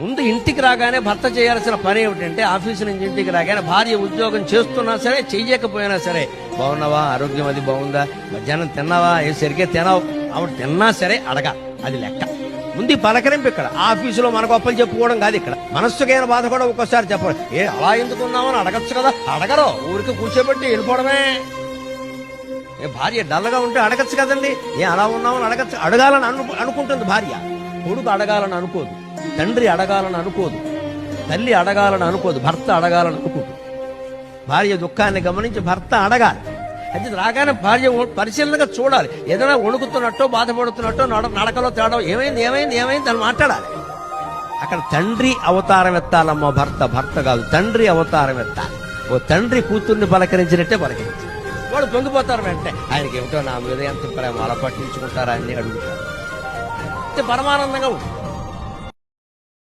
ముందు ఇంటికి రాగానే భర్త చేయాల్సిన పని ఏమిటంటే ఆఫీసు నుంచి ఇంటికి రాగానే భార్య ఉద్యోగం చేస్తున్నా సరే చెయ్యకపోయినా సరే బాగున్నావా, ఆరోగ్యం అది బాగుందా, మధ్యాహ్నం తిన్నావా, ఏ సరిగ్గా తినావు, ఆవిడ తిన్నా సరే అడగా, అది లెక్క. ముందు పలకరింపు. ఇక్కడ ఆఫీసులో మన గొప్పలు చెప్పుకోవడం కాదు, ఇక్కడ మనస్సుకైన బాధ కూడా ఒక్కోసారి చెప్పడం. అలా ఎందుకున్నామని అడగచ్చు కదా, అడగరు, ఊరికి కూర్చోబెట్టి వెళ్ళిపోవడమే. భార్య డల్గా ఉంటే అడగచ్చు కదండి, అలా ఉన్నామని అడగచ్చు. అడగాలని అనుకుంటుంది భార్య, కొడుకు అడగాలని అనుకోదు, తండ్రి అడగాలని అనుకోదు, తల్లి అడగాలని అనుకోదు, భర్త అడగాలని అనుకుంటుంది. భార్య దుఃఖాన్ని గమనించి భర్త అడగాలి. అది రాగానే భార్య పరిశీలనగా చూడాలి. ఏదైనా వణుకుతున్నట్టో బాధపడుతున్నట్టో నడకలో తేడా ఏమైంది ఏమైంది ఏమైంది అని మాట్లాడాలి. అక్కడ తండ్రి అవతారం ఎత్తాలమ్మా, భర్త కాదు, తండ్రి అవతారం ఎత్తాలి. ఓ తండ్రి కూతుర్ని పలకరించినట్టే పలకరించాలి. వాడు పొంగిపోతారు వెంటనే, ఆయనకి ఏమిటో నా మీద ఎంత ప్రేమ, అలా పట్టించుకుంటారా అని అడుగుతారు. పరమానందంగా ఉంటుంది.